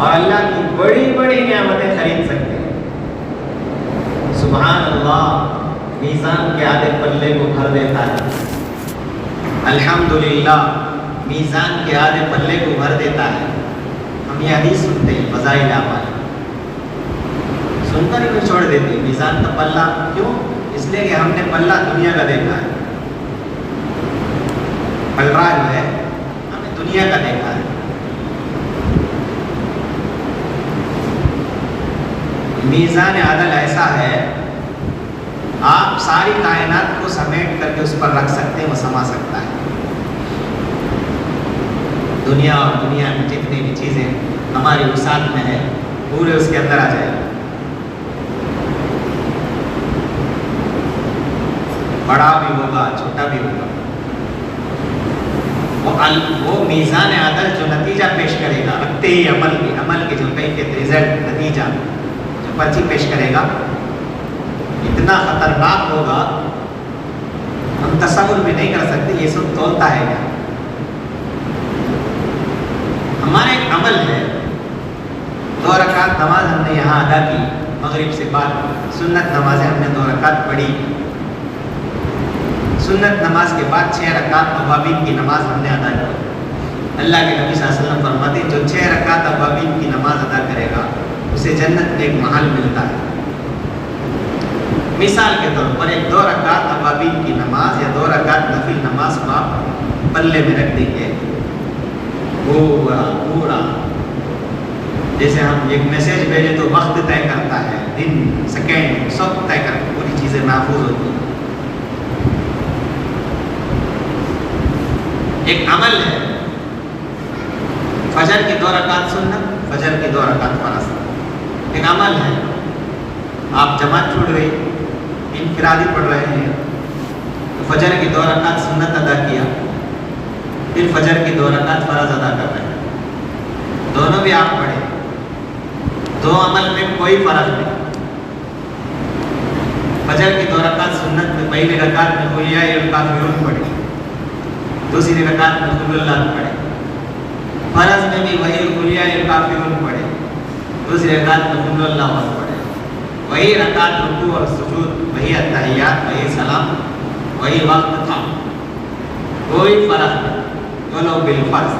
اور اللہ کی بڑی بڑی نعمتیں خرید سکتے ہیں۔ سبحان اللہ، میزان کے آدھے پلے کو بھر دیتا ہے۔ الحمدللہ، میزان کے آدھے پلے کو بھر دیتا ہے۔ ہم یہ حدیث سنتے ہیں فضائل اعمال، سن کر ہی چھوڑ دیتے ہیں میزان کا پلہ۔ کیوں؟ اس لیے کہ ہم نے پلہ دنیا کا دیکھا ہے، پلڑا جو ہے ہم نے دنیا کا دیکھا ہے۔ میزان عدل ایسا ہے، آپ ساری کائنات کو سمیٹ کر کے اس پر رکھ سکتے ہیں، وہ سما سکتا ہے۔ دنیا اور دنیا میں جتنی بھی چیزیں ہماری وسعت میں ہے، پورے اس کے اندر آ جائے گا۔ بڑا بھی ہوگا، چھوٹا بھی ہوگا۔ وہ میزان عدل جو نتیجہ پیش کرے گا، رکھتے ہی عمل کے جو کیفیت، رزلٹ، نتیجہ جو پرچی پیش کرے گا، اتنا خطرناک ہوگا ہم تصور بھی نہیں کر سکتے۔ یہ سب تولتا ہے کیا؟ ہمارا ایک عمل ہے، 2 رکعت نماز ہم نے یہاں ادا کی، مغرب سے بعد سنت نمازیں ہم نے 2 رکعت پڑھی۔ سنت نماز کے بعد 6 رکعت اوابین کی نماز ہم نے ادا کی۔ اللہ کے نبی صلی اللہ علیہ وسلم فرماتے ہیں جو 6 رکعت اوابین کی نماز ادا کرے گا اسے جنت میں ایک محل ملتا ہے۔ مثال کے طور پر ایک 2 رکعت اوابین کی نماز یا 2 رکعت نفل نماز کو آپ پلے میں رکھ دیں گے، پورا جیسے ہم ایک میسیج بھیجیں تو وقت طے کرتا ہے، دن، سیکنڈ، سب طے کر کے پوری چیزیں محفوظ ہوتی ہیں۔ ایک عمل ہے، فجر کی 2 رکعت سنت، فجر کی 2 رکعت فرض، ایک عمل ہے۔ آپ جماعت چھوڑ گئی، انفرادی پڑھ رہے ہیں، تو فجر کی 2 رکعت سنت ادا کیا، پھر فجر کی 2 رکعت فرض ادا کر رہے ہیں، دونوں بھی آپ پڑھیں، 2 عمل میں کوئی فرق نہیں۔ فجر کی 2 رکعت سنت میں پہلی رکعت میں قل یا ایھا الکافرون پڑھی، دوسری رکعت میں قل اللہ پڑھے۔ فرض میں بھی وہی قل یا ایھا الکافرون پڑھے، دوسری رکعت میں قل اللہ پڑھے۔ وہی رکعت، رکوع اور سجود، وہی اتحیات، وہی سلام، وہی وقت تھا، کوئی فرق نہیں۔ ولو بالفرض،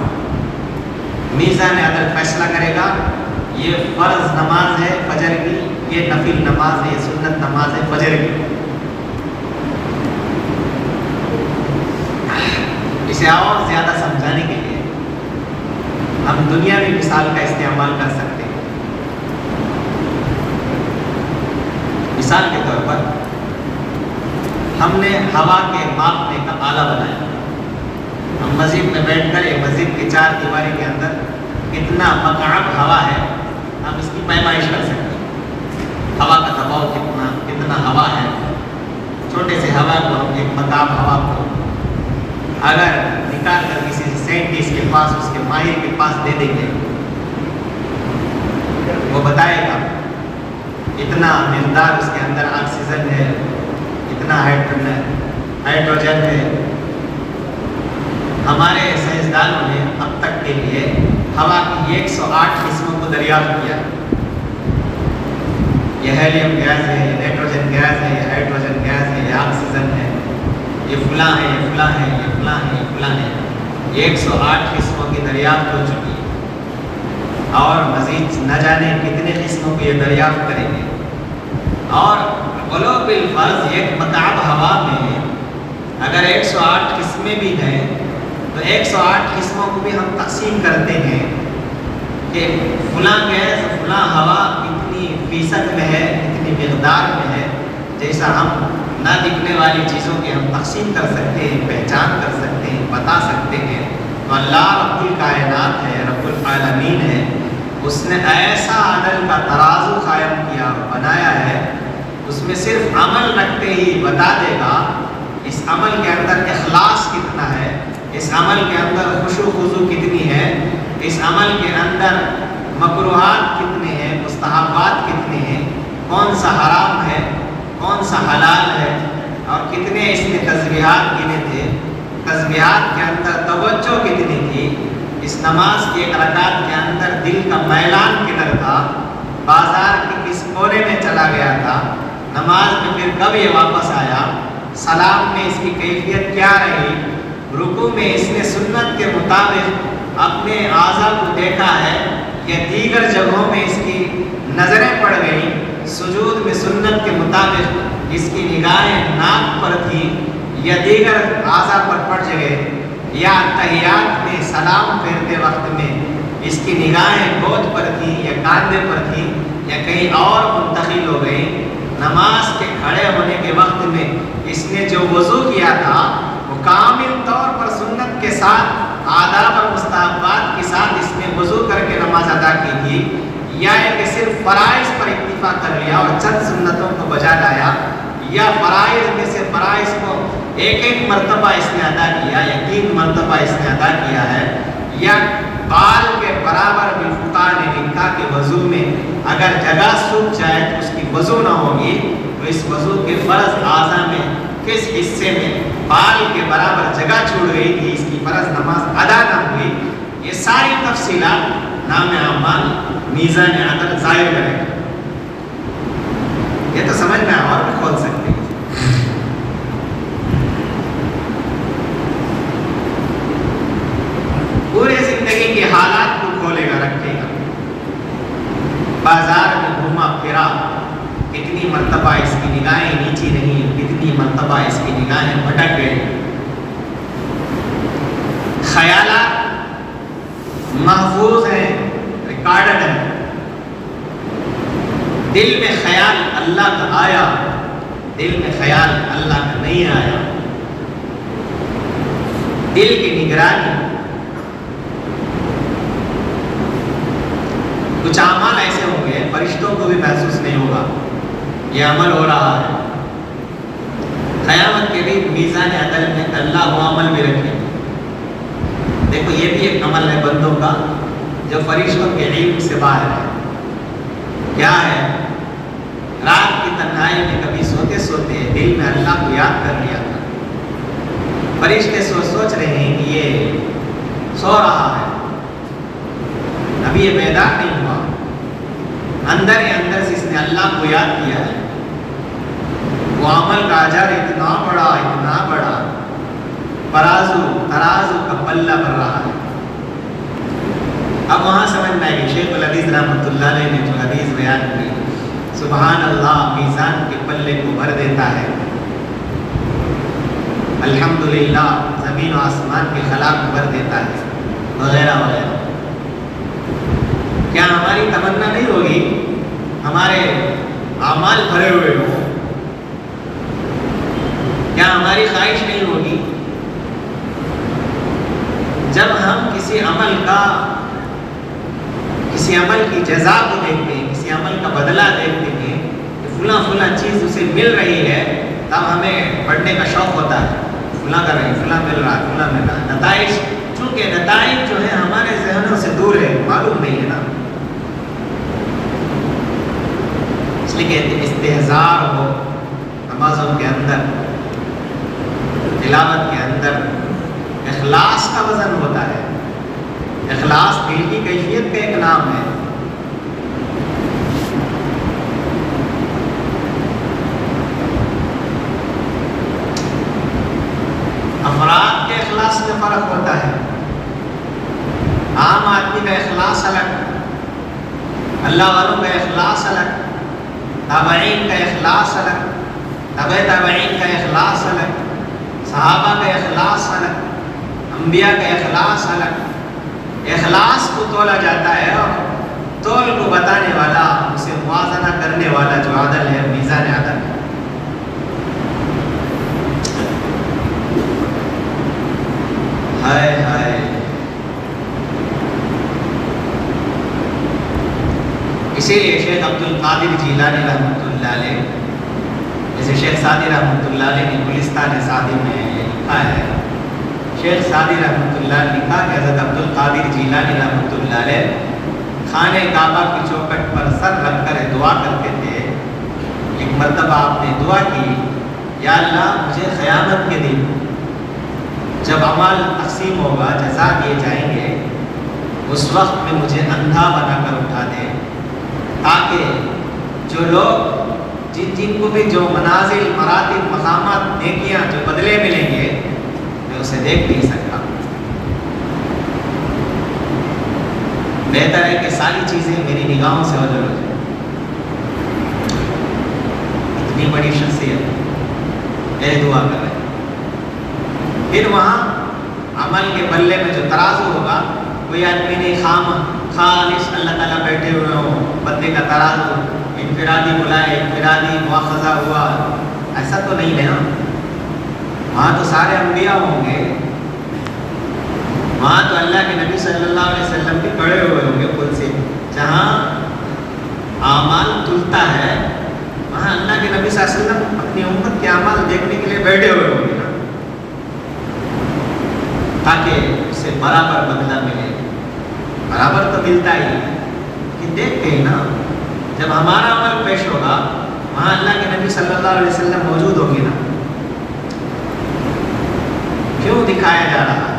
میزان عدل فیصلہ کرے گا یہ فرض نماز ہے فجر کی، یہ نفل نماز ہے، یہ سنت نماز ہے فجر کی۔ اسے اور زیادہ سمجھانے کے لیے ہم دنیاوی مثال کا استعمال کر سکتے ہیں۔ مثال کے طور پر ہم نے ہوا کے ماپنے کا آلہ بنایا، ہم مسجد میں بیٹھ کر ایک مسجد کی 4 دیواری کے اندر کتنا مکعب ہوا ہے ہم اس کی پیمائش کر سکتے ہیں۔ ہوا کا دباؤ کتنا ہوا ہے، چھوٹے سے ہوا کو ہم ایک مکعب ہوا کو اگر نکال کر کسی سائنٹسٹ کے پاس، اس کے ماہر کے پاس دے دیں گے، وہ بتائے گا اتنا مقدار اس کے اندر آکسیجن ہے، اتنا ہائیڈروجن ہے۔ ہمارے سائنسدانوں نے اب تک کے لیے ہوا کی 108 قسموں کو دریافت کیا۔ یہ ہیلیم گیس ہے، یہ نائٹروجن گیس ہے، یہ ہائیڈروجن گیس ہے، یہ آکسیجن ہے، یہ فلاں ہے، یہ فلاں ہے، یہ فلاں ہے، یہ فلاں ہے۔ 108 قسموں کی دریافت ہو چکی ہے، اور مزید نہ جانے کتنے قسموں کی یہ دریافت کریں گے۔ اور ولو بالفرض ایک مکعب ہوا میں اگر 108 قسمیں بھی ہیں تو 108 قسموں کو بھی ہم تقسیم کرتے ہیں کہ فلاں گیس، فلاں ہوا اتنی فیصد میں ہے، اتنی مقدار میں ہے، جیسا ہم نہ دکھنے والی چیزوں کی ہم تقسیم کر سکتے ہیں، پہچان کر سکتے ہیں، بتا سکتے ہیں۔ تو اللہ رب الکائنات ہے، رب العالمین ہے، اس نے ایسا عدل کا ترازو قائم کیا اور بنایا ہے، اس میں صرف عمل رکھتے ہی بتا دے گا اس عمل کے اندر اخلاص کتنا ہے، اس عمل کے اندر خشوع خضوع کتنی ہے، اس عمل کے اندر مکروہات کتنے ہیں، مستحبات کتنے ہیں، کون سا حرام ہے، کون سا حلال ہے، اور کتنے اس نے تسبیحات گنے تھے، تسبیحات کے اندر توجہ کتنی تھی، اس نماز کی ایک رکعت کے اندر دل کا میلان کدھر تھا، بازار کے کس کونے میں چلا گیا تھا، نماز میں پھر کب یہ واپس آیا، سلام میں اس کی کیفیت کیا رہی، رکوع میں اس نے سنت کے مطابق اپنے اعضاء کو دیکھا ہے یا دیگر جگہوں میں اس کی نظریں پڑ گئیں، سجود میں سنت کے مطابق اس کی نگاہیں ناک پر تھی یا دیگر اعضاء پر پڑ گئے، یا تحیات میں سلام پھیرتے وقت میں اس کی نگاہیں گود پر تھی یا کاندھے پر تھی یا کہیں اور منتقل ہو گئی، نماز کے کھڑے ہونے کے وقت میں اس نے جو وضو کیا تھا وہ کامل طور پر سنت کے ساتھ آداب اور مستحبات کے ساتھ اس نے وضو کر کے نماز ادا کی تھی، یا کہ صرف فرائض پر اکتفا کر لیا اور چند سنتوں کو بجا لایا، یا فرائض میں سے فرائض کو ایک ایک مرتبہ اس نے ادا کیا یا 3 مرتبہ اس نے ادا کیا ہے، یا بال کے برابر بالفقار نے لکھا کہ وضو میں اگر جگہ سوکھ جائے تو اس کی وضو نہ ہوگی، تو اس وضو کے فرض اعضاء میں کس حصے میں بال کے برابر جگہ چھوڑ گئی تھی، اس کی فرض نماز ادا نہ ہوئی، یہ ساری تفصیلات نام اعمال میزان عدل ظاہر کرے گا۔ یہ تو سمجھ میں اور بھی کھول سکتے ہیں۔ پورے زندگی کے حالات کو کھولے گا، رکھے گا، بازار میں گھوما پھرا، کتنی مرتبہ اس کی نگاہیں نیچی رہی، کتنی مرتبہ اس کی نگاہیں بھٹک گئی، خیالات محفوظ ہیں، ریکارڈڈ ہیں، دل میں خیال اللہ کا آیا، دل میں خیال اللہ کا نہیں آیا، دل کی نگرانی، کچھ اعمال ایسے ہوں گے فرشتوں کو بھی محسوس نہیں ہوگا یہ عمل ہو رہا ہے، قیامت کے دن میزان عدل میں اللہ وہ عمل بھی رکھے۔ دیکھو یہ بھی ایک عمل ہے بندوں کا جو فرشتوں کے علم سے باہر ہے۔ کیا ہے؟ رات کی تنہائی میں کبھی سوتے سوتے دل میں اللہ کو یاد کر لیا تھا، فرشتے سوچ رہے ہیں کہ یہ سو رہا ہے، ابھی یہ بیدار نہیں ہوا، اندر ہی اندر سے اس نے اللہ کو یاد کیا ہے، وہ عمل کا اجر اتنا بڑا ترازو کا پلہ بھر رہا ہے۔ اب وہاں سمجھ میں آئے کہ شیخ الحدیث رحمۃ اللہ علیہ نے جو حدیث بیان کی، سبحان اللہ میزان کے پلے کو بھر دیتا ہے، الحمدللہ زمین و آسمان کے خلا کو بھر دیتا ہے، وغیرہ وغیرہ۔ کیا ہماری تمنا نہیں ہوگی ہمارے اعمال بھرے ہوئے ہوں؟ کیا ہماری خواہش نہیں ہوگی جب ہم کسی عمل کی جزا کو دیکھتے ہیں، کسی عمل کا بدلہ دیکھتے ہیں کہ فلاں چیز اسے مل رہی ہے، تب ہمیں پڑھنے کا شوق ہوتا ہے، فلاں کر رہے ہیں، فلاں مل رہا ہے، فلاں مل رہا ہے۔ نتائج، چونکہ نتائج جو ہیں ہمارے ذہنوں سے دور ہے، معلوم نہیں ہے نا، اس لیے کہتے ہیں استحضار ہو نمازوں کے اندر، تلاوت کے اندر اخلاص کا وزن ہوتا ہے۔ اخلاص دل کی کیفیت کا ایک نام ہے۔ افراد کے اخلاص میں فرق ہوتا ہے، عام آدمی کا اخلاص الگ، اللہ والوں کا اخلاص الگ، تابعین کا اخلاص الگ، تابع تابعین کا اخلاص الگ، صحابہ کا اخلاص الگ، انبیاء کا اخلاص الگ۔ اخلاص کو تولا جاتا ہے اور تول کو بتانے والا، اسے موازنہ کرنے والا جو عدل ہے، میزان عدل ہے۔ ہائے ہائے، اسی لیے شیخ عبد القادر جیلانی رحمۃ اللہ علیہ، جیسے شیخ سعدی رحمۃ اللہ علیہ نے گلستان سعدی میں لکھا ہے، شیخ سعدی رحمۃ اللہ نے لکھا کہ حضرت عبد القادر جیلانی رحمۃ اللہ علیہ خانہ کعبہ کی چوکھٹ پر سر رکھ کر دعا کرتے تھے۔ ایک مرتبہ آپ نے دعا کی، یا اللہ مجھے قیامت کے دن جب اعمال تقسیم ہوگا، جزا دیے جائیں گے، اس وقت میں مجھے اندھا بنا کر اٹھا دے، تاکہ جو لوگ جن کو بھی جو منازل، مراتب، مقامات، نیکیاں جو بدلے ملیں گے، میں اسے دیکھ نہیں سکتا۔ بہتر ہے کہ ساری چیزیں میری نگاہوں سے اوجھل ہو جائیں۔ اتنی بڑی شخصیت اے دعا کر رہے۔ پھر وہاں عمل کے بلے میں جو ترازو ہوگا، کوئی آدمی نہیں خالص اللہ تعالیٰ بیٹھے ہوئے ہوں، بندے کا ترازو انفرادی بلائے، انفرادی مواخذہ ہوا، ایسا تو نہیں ہے نا۔ وہاں تو سارے انبیاء ہوں گے، وہاں تو اللہ کے نبی صلی اللہ علیہ وسلم بھی کھڑے ہوئے ہوں گے خود سے۔ جہاں اعمال تلتا ہے، وہاں اللہ کے نبی صلی اللہ علیہ وسلم اپنی امت کے اعمال دیکھنے کے لیے بیٹھے ہوئے ہوں گے نا، تاکہ اسے برابر بدلہ ملے۔ برابر تو ملتا ہی ہے کہ دیکھتے ہی نا، جب ہمارا عمل پیش ہوگا وہاں اللہ کے نبی صلی اللہ علیہ وسلم موجود ہوں گے نا۔ کیوں دکھایا جا رہا ہے؟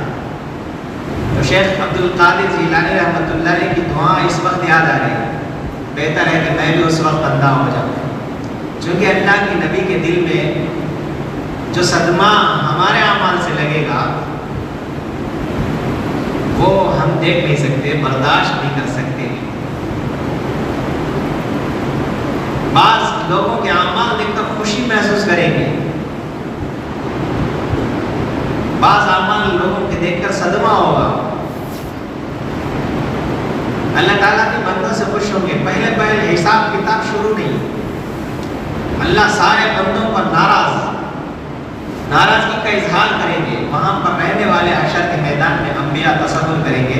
تو شیخ عبد القادر جیلانی رحمۃ اللہ علیہ کی دعا اس وقت یاد آ رہی ہے۔ بہتر ہے کہ میں بھی اس وقت اندھا ہو جاؤں، چونکہ اللہ کے نبی کے دل میں جو صدمہ ہمارے اعمال سے لگے گا وہ ہم دیکھ نہیں سکتے، برداشت نہیں کر سکتے۔ بعض لوگوں کے اعمال دیکھ کر خوشی محسوس کریں گے، بعض اعمال لوگوں کے دیکھ کر صدمہ ہوگا۔ اللہ تعالیٰ کے بندوں سے خوش ہوں گے، پہلے حساب کتاب شروع نہیں، اللہ سارے بندوں پر ناراضگی کا اظہار کریں گے۔ وہاں پر رہنے والے حشر کے میدان میں انبیاء تصور کریں گے،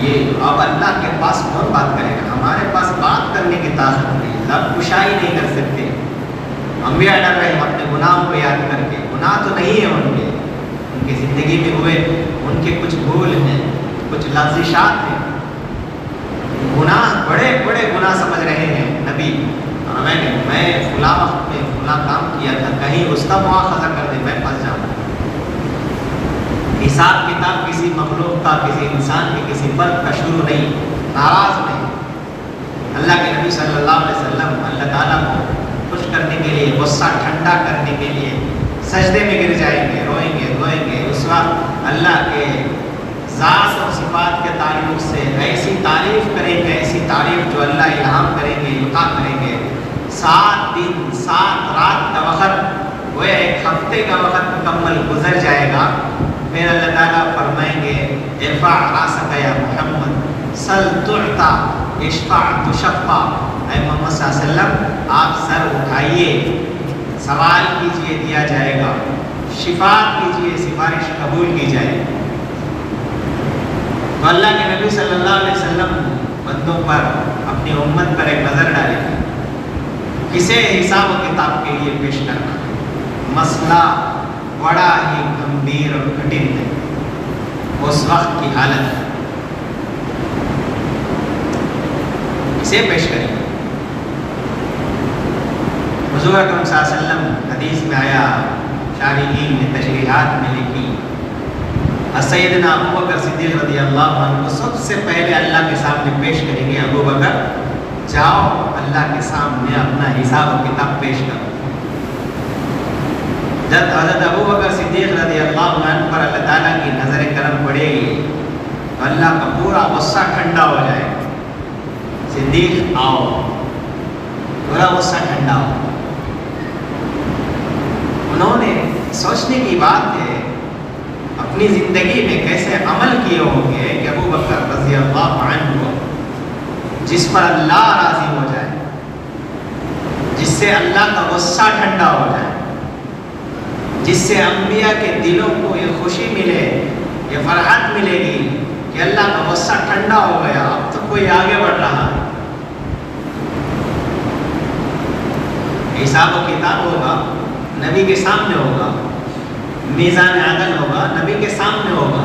یہ اب اللہ کے پاس کون بات کرے گا؟ ہمارے پاس بات کرنے کی طاقت نہیں، لب کشائی نہیں کر سکتے۔ انبیاء ڈر رہے ہیں اپنے گناہوں کو یاد کر کے۔ گناہ تو نہیں ہے ان کی زندگی میں ہوئے، ان کے کچھ بھول ہیں، کچھ لغزشات ہیں، گناہ بڑے بڑے گناہ سمجھ رہے ہیں نبی، اور میں فلاں وقت میں فلاں کام کیا تھا، کہیں اس کا مواخذہ کر دے میں پھنس جاؤں۔ حساب کتاب کسی مخلوق کا، کسی انسان کے، کسی فرد کا شروع نہیں، ناراض نہیں۔ اللہ کے نبی صلی اللہ علیہ وسلم اللہ تعالیٰ کو خوش کرنے کے لیے، غصہ ٹھنڈا کرنے کے لیے سجدے میں گر جائیں گے، روئیں گے روئیں گے۔ اس وقت اللہ کے ذات اور صفات کے تعلق سے ایسی تعریف کریں گے، ایسی تعریف جو اللہ الہام کریں گے، القاء کریں گے۔ 7 دن 7 رات کا وقت، وہ ایک ہفتے کا وقت مکمل گزر جائے گا۔ پھر اللہ تعالیٰ فرمائیں گے ارفع راسک یا محمد سل تعطا اشفع تشفع، اے محمد صلی اللہ علیہ وسلم آپ سر اٹھائیے، سوال کیجئے دیا جائے گا، شفاعت کیجئے سفارش قبول کی جائے گی۔ تو اللہ کے نبی صلی اللہ علیہ وسلم بندوں پر، اپنی امت پر ایک نظر ڈالیں گے، کسے حساب و کتاب کے لیے پیش کرنا۔ مسئلہ بڑا ہی گمبھیر اور کٹھن ہے، اس وقت کی حالت ہے، اسے پیش کریں گے۔ حضور اکرم صلی اللہ علیہ وسلم حدیث میں آیا، شارحین نے تشریحات میں لکھی، سیدنا ابو بکر صدیق رضی اللہ عنہ کو سب سے پہلے اللہ کے سامنے پیش کریں گے۔ ابو بکر جاؤ اللہ کے سامنے اپنا حساب و کتاب پیش کرو۔ جب حضرت ابو بکر صدیق رضی اللہ عنہ پر اللہ تعالیٰ کی نظر کرم پڑے گی تو اللہ کا پورا غصہ ٹھنڈا ہو جائے گا۔ صدیق آؤ، پورا غصہ ٹھنڈا ہو۔ انہوں نے سوچنے کی بات ہے اپنی زندگی میں کیسے عمل کیے ہوں گے کہ ابو بکر رضی اللہ عنہ جس پر اللہ راضی ہو جائے، جس سے اللہ کا غصہ ٹھنڈا ہو جائے، جس سے انبیاء کے دلوں کو یہ خوشی ملے، یہ فرحت ملے گی کہ اللہ کا غصہ ٹھنڈا ہو گیا، اب تو کوئی آگے بڑھ رہا ہے۔ حساب و کتاب ہوگا، نبی کے سامنے ہوگا، میزان عدل ہوگا، نبی کے سامنے ہوگا۔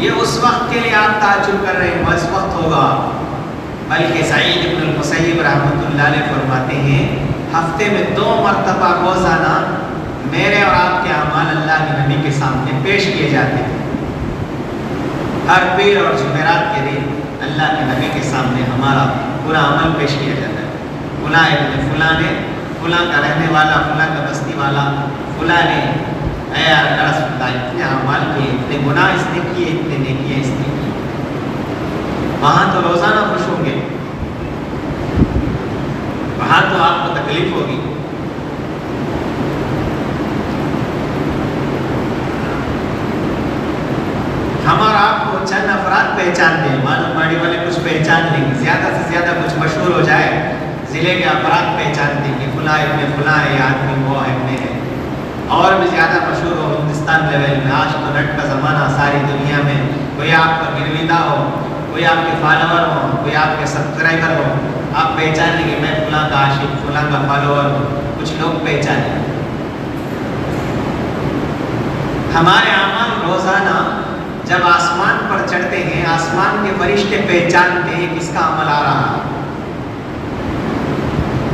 یہ اس وقت کے لیے آپ تعجب کر رہے ہیں، وہ اس وقت ہوگا۔ بلکہ سعید بن المسیب رحمۃ اللہ علیہ فرماتے ہیں ہفتے میں 2 مرتبہ روزانہ میرے اور آپ کے اعمال اللہ کے نبی کے سامنے پیش کیے جاتے ہیں۔ ہر پیر اور جمعرات کے دن اللہ کے نبی کے سامنے ہمارا پورا عمل پیش کیا جاتا ہے. فلاں ابن فلاں نے، فلاں کا رہنے والا، فلاں کا بستی والا، فلاں نے اے رسول اللہ اتنے اعمال کیے، اتنے گناہ اس نے کیے، اتنے نیکیاں اس نے کی. وہاں تو روزانہ خوش ہوں گے، وہاں تو آپ کو تکلیف ہوگی. ہمارا آپ کو چند افراد پہچان دیں، معلوم باڑی والے کچھ پہچان لیں گے، زیادہ سے زیادہ کچھ مشہور ہو جائے، ضلع کے افراد پہچان دیں گے فلاں ابن فلاں ہے، یہ آدمی وہ ابن ہے. اور بھی زیادہ مشہور ہو ہندوستان لیول میں. آج تو نیٹ کا زمانہ، ساری دنیا میں کوئی آپ کا گرویدہ ہو، کوئی آپ کے فالوور ہو، کوئی آپ کے سبسکرائبر ہو، آپ پہچان لیں گے میں فلاں کا عاشق، فلاں کا فالوور ہوں. کچھ لوگ پہچانیں. ہمارے اعمال روزانہ جب آسمان پر چڑھتے ہیں، آسمان کے فرشتے پہچانتے ہیں کس کا عمل آ رہا ہے.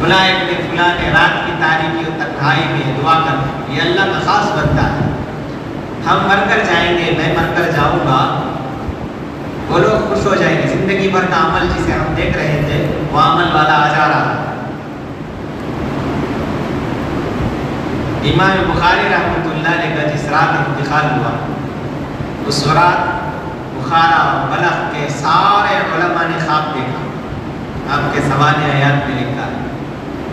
فلاں ابن فلاں نے رات کی تاریکی و تنہائی میں دعا کر، یہ اللہ کا خاص بندہ ہے. ہم مر کر جائیں گے، میں مر کر جاؤں گا، وہ لوگ خوش ہو جائیں گے. زندگی بھر کا عمل جسے ہم دیکھ رہے تھے وہ عمل والا آ جا رہا ہے. امام بخاری رحمۃ اللہ علیہ کا جس رات انتقال ہوا، اس رات بخارا اور بلخ کے سارے علماء نے خواب دیکھا. آپ کے سوانح حیات میں لکھا ہے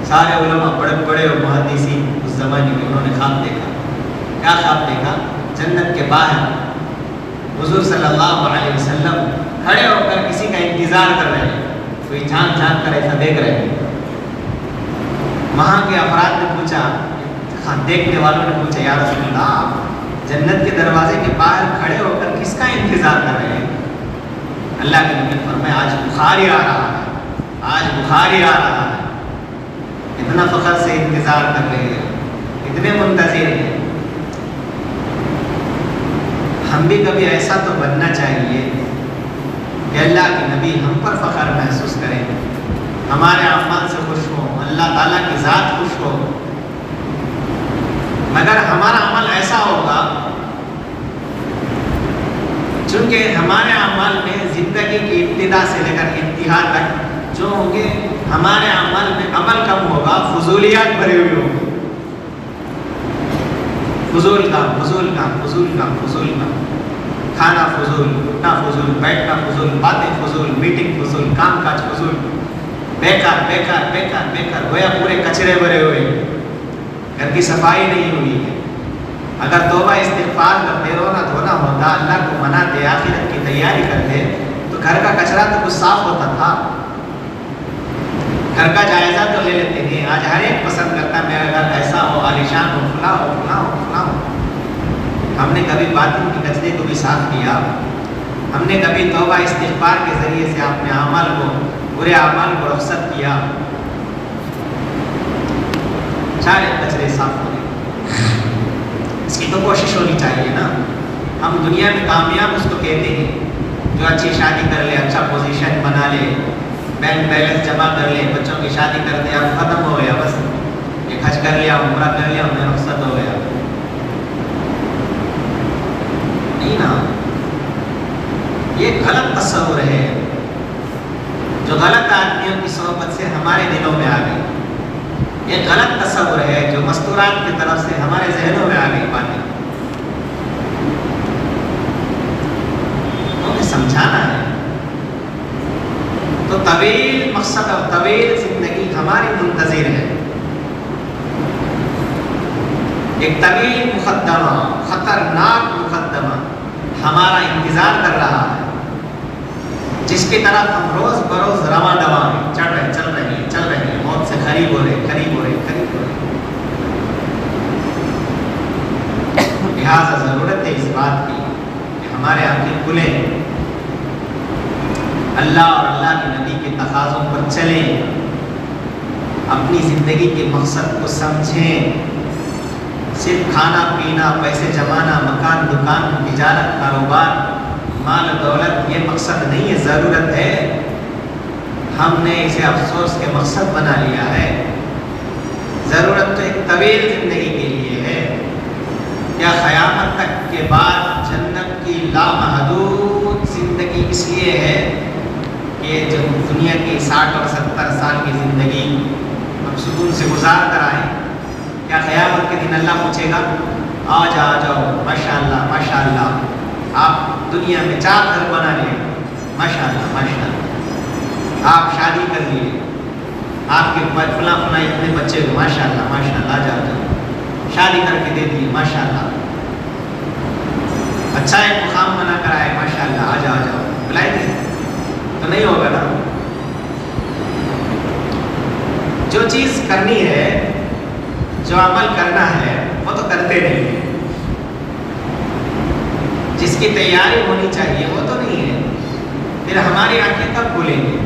سارے علماء بڑے بڑے محدثین اس زمانے میں انہوں نے خواب دیکھا. کیا خواب دیکھا؟ جنت کے باہر حضور صلی اللہ علیہ وسلم کھڑے ہو کر کسی کا انتظار کر رہے ہیں. کوئی جھانک جھانک کر ایسا دیکھ رہے ہیں. وہاں کے افراد نے پوچھا، دیکھنے والوں نے پوچھا، یا رسول اللہ جنت کے دروازے کے باہر کھڑے ہو کر کس کا انتظار کر رہے ہیں؟ اللہ کے نبی نے فرمایا آج بخاری آ رہا ہے، آج بخاری آ رہا ہے. اتنا فخر سے انتظار کر رہے ہیں، اتنے منتظر ہیں. ہم بھی کبھی ایسا تو بننا چاہیے کہ اللہ کے نبی ہم پر فخر محسوس کریں، ہمارے اعمال سے خوش ہوں، اللہ تعالیٰ کی ذات خوش ہو. مگر ہمارا عمل ایسا ہوگا، چونکہ ہمارے اعمال میں زندگی کی ابتدا سے لے کر انتہا تک جو ہوں گے، ہمارے اعمال میں عمل کم ہوگا، فضولیات بھرے ہوئے ہوں گے. فضول کام، فضول کام، فضول کام، فضول کام، کھانا فضول، اٹھنا فضول، بیٹھنا فضول، باتیں فضول، میٹنگ فضول، کام کاج فضول، بیکار بیکار بیکار بیکار. گویا پورے کچرے بھرے ہوئے، گھر کی صفائی نہیں ہوئی ہے. اگر توبہ استغفار کرتے، رونا دھونا ہوتا، اللہ کو مناتے، آخرت کی تیاری کرتے، تو گھر کا کچرا تو کچھ صاف ہوتا تھا. گھر کا جائزہ تو لے لیتے ہیں. آج ہر ایک پسند کرتا ہے میرا گھر ایسا ہو، عالیشان ہو، فلاں ہو، فلاں ہو، فلاں ہو. ہم نے کبھی باطن کی کچرے کو بھی صاف کیا؟ ہم نے کبھی توبہ استغفار کے ذریعے سے اپنے اعمال کو، برے اعمال کو رخصت کیا؟ سارے کچرے صاف ہو گئے. اس کی تو کوشش ہونی چاہیے نا. ہم دنیا میں کامیاب اس کو کہتے ہیں جو اچھی شادی کر لے، اچھا پوزیشن بنا لے، بینک بیلنس جمع کر لے، بچوں کی شادی کر دے، اب ختم ہو گیا، بس ایک حج کر لیا، عمرہ کر لیا، میں رخصت ہو گیا. نہیں نا، یہ غلط تصور ہے جو غلط آدمیوں کی صحبت سے ہمارے دلوں میں آ گئی. یہ غلط تصور ہے جو مستورات کی طرف سے ہمارے ذہنوں میں آ گئی باتیں. ہمیں سمجھانا ہے. تو طویل مقصد اور طویل زندگی ہماری منتظر ہے. ایک طویل مقدمہ، خطرناک مقدمہ ہمارا انتظار کر رہا ہے، جس کی طرف ہم روز بروز رواں دواں ہیں، چل رہے ہیں، موت سے قریب ہو رہے. لہٰذا ضرورت ہے اس بات کی کہ ہمارے آنکھیں کھلیں، اللہ اور اللہ کے نبی کے تقاضوں پر چلیں، اپنی زندگی کے مقصد کو سمجھیں. صرف کھانا پینا، پیسے جمانا، مکان دکان، تجارت، کاروبار، مال و دولت یہ مقصد نہیں ہے، ضرورت ہے. ہم نے اسے افسوس کے مقصد بنا لیا ہے. ضرورت تو ایک طویل زندگی کے لیے ہے. کیا قیامت تک کے بعد جنت کی لامحدود اس لیے ہے کہ جو دنیا کی 60 اور 70 سال کی زندگی ہم سکون سے گزار کر آئیں، کیا قیامت کے دن اللہ پوچھے گا آ جاؤ ماشاء اللہ آپ دنیا میں 4 گھر بنا لیے، ماشاء اللہ آپ شادی کر لیے، آپ کے فلاں اتنے بچے ہوئے، ماشاء اللہ آ جاؤ شادی کر کے دے دیے، ماشاء اللہ اچھا ایک مقام بنا کر آئے، ماشاء اللہ آ جاؤ بلائیں گے تو نہیں ہوگا نا۔ جو چیز کرنی ہے، جو عمل کرنا ہے وہ تو کرتے نہیں ہیں، جس کی تیاری ہونی چاہیے وہ تو نہیں ہے، پھر ہماری آنکھیں کب کھلیں گی؟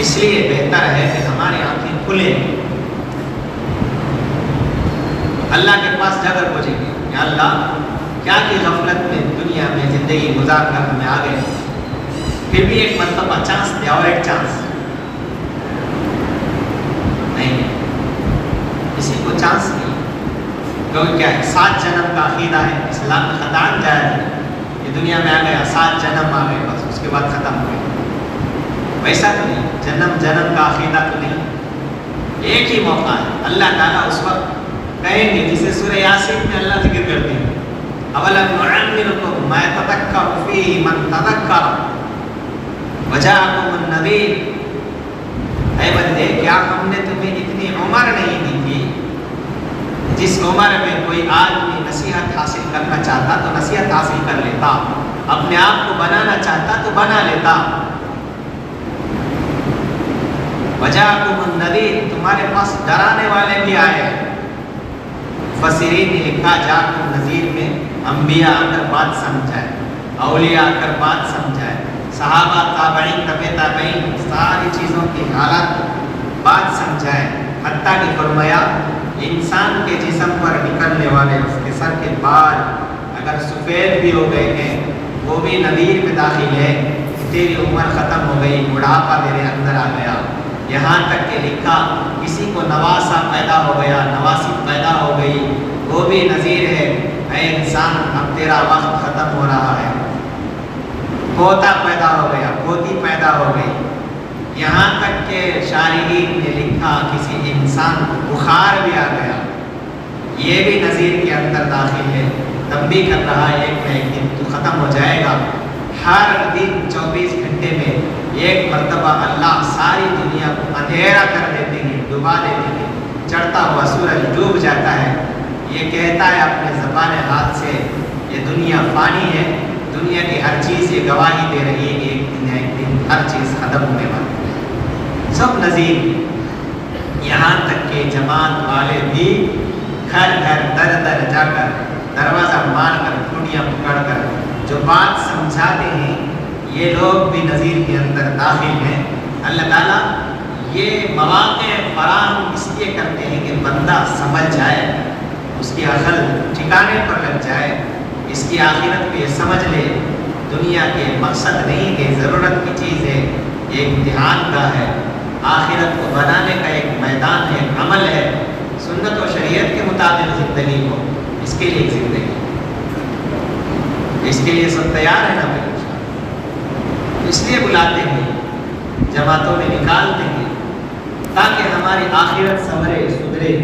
اس لیے بہتر ہے کہ ہماری آنکھیں کھلیں، اللہ کے پاس جا کر پہنچیں گے کہ اللہ کیا کی غفلت میں دنیا میں زندگی گزار کر ہمیں آ گئے، پھر بھی ایک مرتبہ چانس دیا اور ایک چانس نہیں، کسی کو چانس نہیں، کیونکہ کیا ہے 7 جنم کا عقیدہ ہے، اسلام میں خطان جائے یہ دنیا میں آ گیا 7 جنم آ گئے بس اس کے بعد ختم ہو گئے، ویسا تو نہیں، جنم کا عقیدہ تو نہیں، ایک ہی موقع ہے، اللہ تعالیٰ اس وقت کہیں گے جسے سورہ یاسین میں اللہ ذکر کرتے ہیں اولم نعمرکم ما یتذکر فیہ من تذکر وجاءکم النذیر، اے بندے کیا ہم نے تمہیں اتنی عمر نہیں دی تھی جس عمر میں کوئی آدمی نصیحت حاصل کرنا چاہتا تو نصیحت حاصل کر لیتا، اپنے آپ کو بنانا چاہتا تو بنا لیتا، وجاءکم النذیر تمہارے پاس ڈرانے والے بھی آئے، مفسرین نے لکھا جاءکم النذیر میں انبیاء آ کر بات سمجھائے، اولیاء آ کر بات سمجھائے، صحابہ تابعین تبع تابعین ساری چیزوں کی حالت بات سمجھائے، حتیٰ کہ فرمایا انسان کے جسم پر نکلنے والے اس کے سر کے بال اگر سفید بھی ہو گئے ہیں وہ بھی نذیر میں داخل ہے کہ تیری عمر ختم ہو گئی، بڑھاپا تیرے اندر آ گیا، یہاں تک کہ لکھا کسی کو نواسا پیدا ہو گیا، نواسی پیدا ہو گئی وہ بھی نذیر ہے، اے انسان اب تیرا وقت ختم ہو رہا ہے، پوتا پیدا ہو گیا، پوتی پیدا ہو گئی، یہاں تک کہ شارحین نے لکھا کسی انسان کو بخار بھی آ گیا، یہ بھی نذیر کے اندر داخل ہے، تنبیہ کر رہا ہے ایک نہ ایک دن تو ختم ہو جائے گا، ہر دن 24 گھنٹے میں ایک مرتبہ اللہ ساری دنیا کو اندھیرا کر دیتے ہیں، ڈبا دیتے ہیں، چڑھتا ہوا سورج ڈوب جاتا ہے، یہ کہتا ہے اپنے زبان ہاتھ سے یہ دنیا فانی ہے، دنیا کی ہر چیز یہ گواہی دے رہی ہے کہ ایک دن ہر چیز ختم ہونے والی ہے، سب نذیر، یہاں تک کہ جماعت والے بھی گھر گھر در در جا کر دروازہ مار کر ٹوٹیاں پکڑ کر جو بات سمجھاتے ہیں یہ لوگ بھی نذیر کے اندر داخل ہیں۔ اللہ تعالیٰ یہ مواقع فراہم اس لیے کرتے ہیں کہ بندہ سمجھ جائے، اس کی عقل ٹھکانے پر لگ جائے، اس کی آخرت کو یہ سمجھ لے دنیا کے مقصد نہیں کہ ضرورت کی چیز ہے، یہ امتحان کا ہے، آخرت کو بنانے کا ایک میدان ہے، ایک عمل ہے، سنت و شریعت کے مطابق زندگی ہو، اس کے لیے زندگی، اس کے لیے سب تیار ہے نا بھائی، اس لیے بلاتے ہیں، جماعتوں میں نکالتے ہیں تاکہ ہماری آخرت سنورے سدھرے،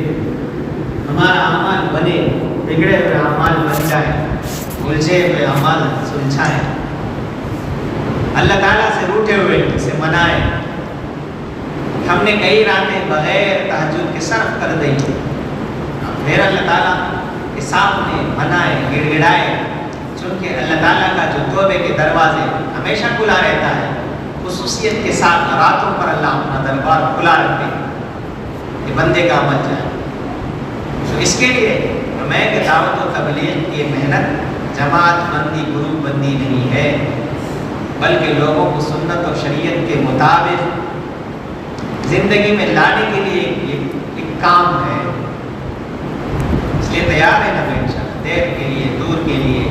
ہمارا اعمال بنے، بگڑے ہوئے اعمال بن جائے، الجھے ہوئے اعمال سلجھائیں، اللہ تعالیٰ سے روٹے ہوئے اسے منائیں۔ ہم نے کئی راتیں بغیر تہجد کے صرف کر دی، پھر اللہ تعالیٰ کے سامنے منائے، گڑ گڑائے، چونکہ اللہ تعالیٰ کا جو توبے کے دروازے ہمیشہ کھلا رہتا ہے، خصوصیت کے ساتھ راتوں پر اللہ اپنا دربار کھلا رکھتے ہیں کہ بندے کا عمل جائے۔ تو اس کے لیے میں کہ دعوت و تبلیغ کی محنت جماعت بندی، گروپ بندی نہیں ہے، بلکہ لوگوں کو سنت و شریعت کے مطابق زندگی میں لانے کے لیے ایک کام ہے، اس لیے تیار ہے نا انشاءاللہ، دیر کے لیے، دور کے لیے،